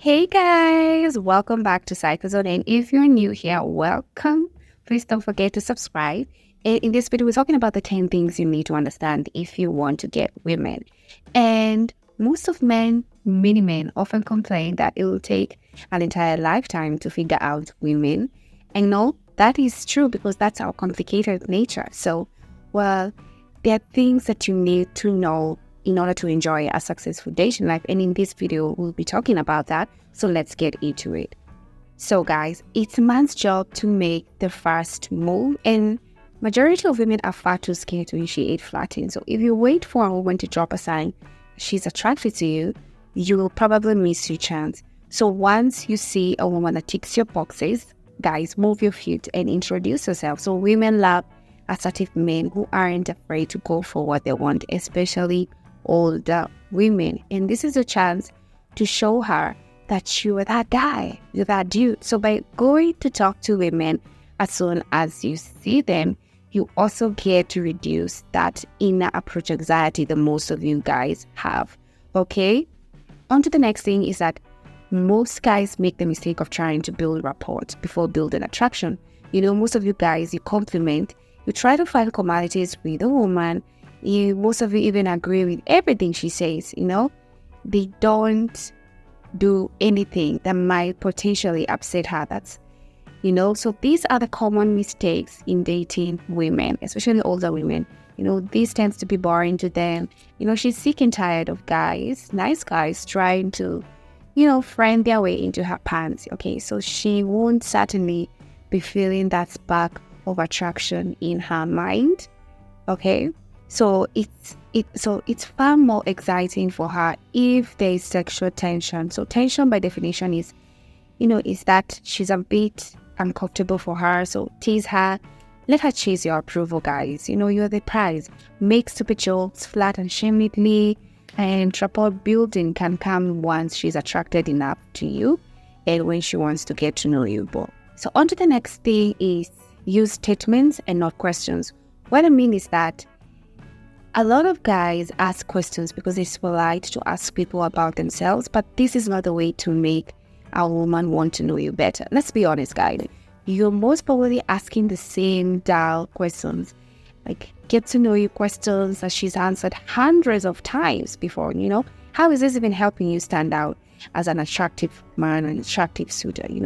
Hey guys, welcome back to Cyclezone. And if you're new here, welcome. Please don't forget to subscribe. In this video, we're talking about the 10 things you need to understand if you want to get women. And most of many men often complain that it will take an entire lifetime to figure out women. And no, that is true because that's our complicated nature. So, well, there are things that you need to know in order to enjoy a successful dating life. And in this video, we'll be talking about that. So let's get into it. So guys, it's a man's job to make the first move, and majority of women are far too scared to initiate flirting. So if you wait for a woman to drop a sign she's attracted to you, you will probably miss your chance. So once you see a woman that ticks your boxes, guys, move your feet and introduce yourself. So women love assertive men who aren't afraid to go for what they want, especially older women. And this is a chance to show her that you are that guy, you're that dude. So by going to talk to women as soon as you see them, you also get to reduce that inner approach anxiety that most of you guys have. Okay? On to the next thing is that most guys make the mistake of trying to build rapport before building attraction. Most of you guys, you compliment, you try to find commonalities with a woman. Most of you even agree with everything she says. They don't do anything that might potentially upset her. So these are the common mistakes in dating women, especially older women. This tends to be boring to them. She's sick and tired of guys, nice guys, trying to, friend their way into her pants. Okay, so she won't certainly be feeling that spark of attraction in her mind. Okay, so it's far more exciting for her if there is sexual tension. So tension by definition is that she's a bit uncomfortable for her. So tease her, let her chase your approval, guys. You're the prize. Make stupid jokes, flirt unashamedly, and rapport building can come once she's attracted enough to you and when she wants to get to know you more. So on to the next thing is use statements and not questions. What I mean is that a lot of guys ask questions because it's polite to ask people about themselves, but this is not the way to make a woman want to know you better. Let's be honest, guys. You're most probably asking the same dull questions, like get to know you questions that she's answered hundreds of times before. How is this even helping you stand out as an attractive man, an attractive suitor? In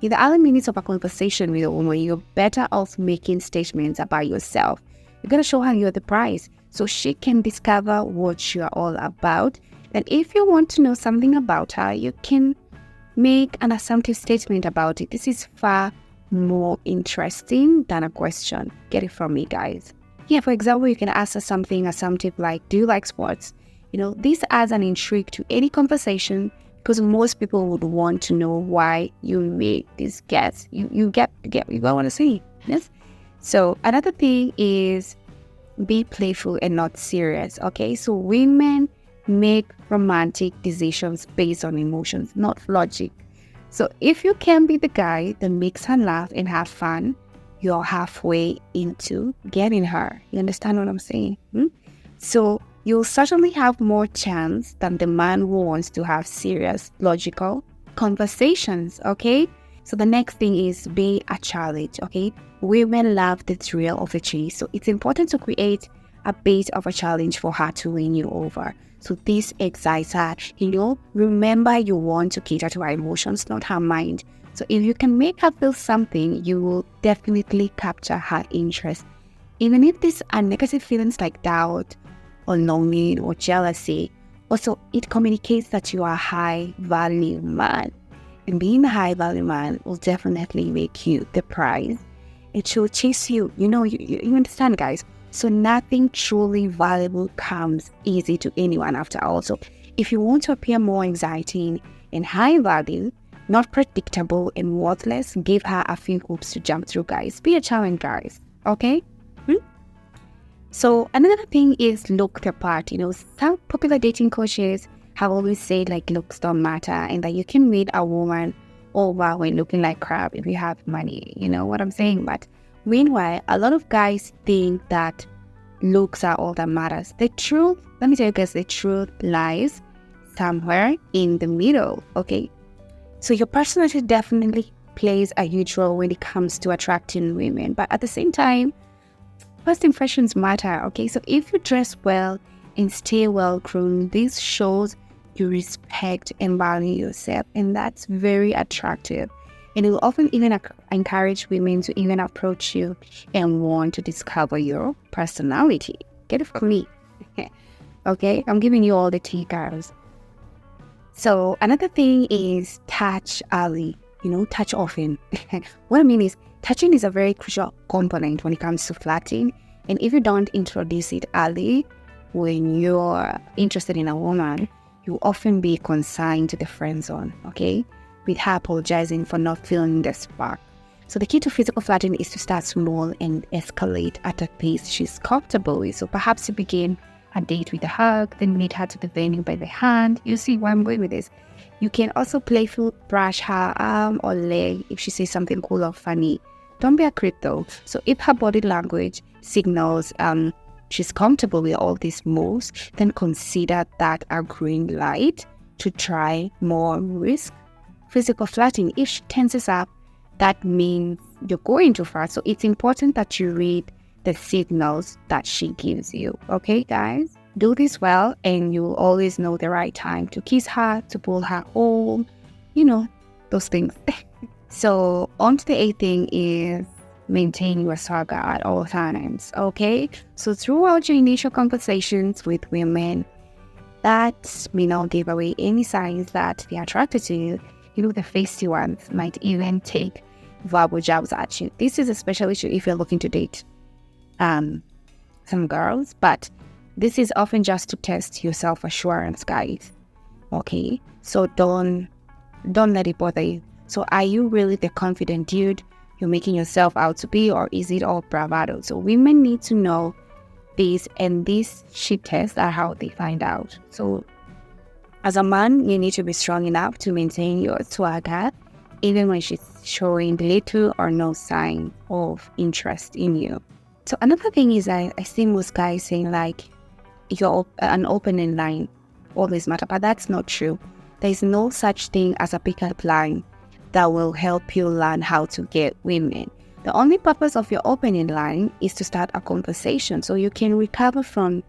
the early minutes of a conversation with a woman, you're better off making statements about yourself. You're going to show her you're the prize so she can discover what you're all about. And if you want to know something about her, you can make an assumptive statement about it. This is far more interesting than a question. Get it from me, guys. Yeah, for example, you can ask her something assumptive like, do you like sports? This adds an intrigue to any conversation because most people would want to know why you made this guess. You want to see. Yes. So another thing is be playful and not serious. Okay, so women make romantic decisions based on emotions, not logic. So if you can be the guy that makes her laugh and have fun, you're halfway into getting her. You understand what I'm saying? So you'll certainly have more chance than the man who wants to have serious, logical conversations. Okay, so the next thing is be a challenge. Okay, women love the thrill of the chase, so it's important to create a bit of a challenge for her to win you over. So this excites her. Remember, you want to cater to her emotions, not her mind. So if you can make her feel something, you will definitely capture her interest. Even if these are negative feelings like doubt or longing or jealousy, also it communicates that you are a high value man. And being a high value man will definitely make you the prize. It will chase you. You understand, guys? So nothing truly valuable comes easy to anyone after all. So if you want to appear more exciting and high value, not predictable and worthless, give her a few hoops to jump through, guys. Be a challenge, guys. Okay? So another thing is look the part. Some popular dating coaches have always said like looks don't matter and that you can meet a woman over when looking like crap if you have money. You know what I'm saying? But meanwhile, a lot of guys think that looks are all that matters. The truth, let me tell you guys, the truth lies somewhere in the middle. Okay, So your personality definitely plays a huge role when it comes to attracting women. But at the same time, first impressions matter, okay? So if you dress well and stay well groomed, this shows you respect and value yourself, and that's very attractive. And it will often even encourage women to even approach you and want to discover your personality. Get it from me. Okay, I'm giving you all the tea, girls. So another thing is touch early, touch often. What I mean is, touching is a very crucial component when it comes to flirting. And if you don't introduce it early when you're interested in a woman, you often be consigned to the friend zone, okay? With her apologizing for not feeling the spark. So the key to physical flirting is to start small and escalate at a pace she's comfortable with. So perhaps you begin a date with a hug, then meet her to the venue by the hand. You see where I'm going with this. You can also playfully brush her arm or leg if she says something cool or funny. Don't be a creep though. So if her body language signals she's comfortable with all these moves, then consider that a green light to try more risk. Physical flirting, if she tenses up, that means you're going too far. So it's important that you read the signals that she gives you. Okay, guys? Do this well and you'll always know the right time to kiss her, to pull her home, those things. So on to the 8th thing is maintain your swagger at all times, okay? So throughout your initial conversations with women, that may not give away any signs that they're attracted to you. The feisty ones might even take verbal jabs at you. This is especially true if you're looking to date some girls, but this is often just to test your self-assurance, guys. Okay? So don't let it bother you. So are you really the confident dude you're making yourself out to be, or is it all bravado? So women need to know this, and these shit tests are how they find out. So as a man, you need to be strong enough to maintain your swagger even when she's showing little or no sign of interest in you. So another thing is I see most guys saying like an opening line always matter, but that's not true. There is no such thing as a pickup line that will help you learn how to get women. The only purpose of your opening line is to start a conversation so you can recover from,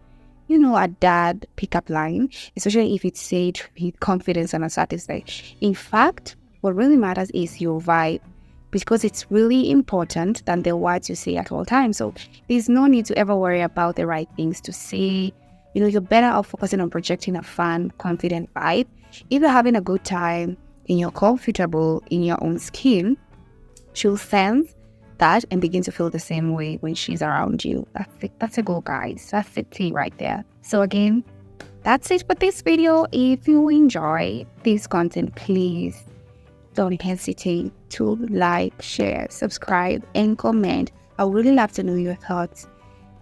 a dad pickup line, especially if it's said with confidence and unsatisfied. In fact, what really matters is your vibe, because it's really important than the words you say at all times. So there's no need to ever worry about the right things to say. You're better off focusing on projecting a fun, confident vibe. If you're having a good time and you're comfortable in your own skin, she'll sense that and begin to feel the same way when she's around you. That's a goal, guys. That's the tea right there. So again, that's it for this video. If you enjoy this content, please don't hesitate to like, share, subscribe, and comment. I would really love to know your thoughts.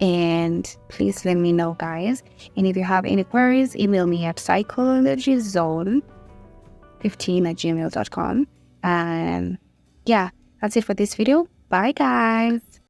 And please let me know, guys. And if you have any queries, email me at psychologyzone15@gmail.com. And yeah, that's it for this video. Bye, guys.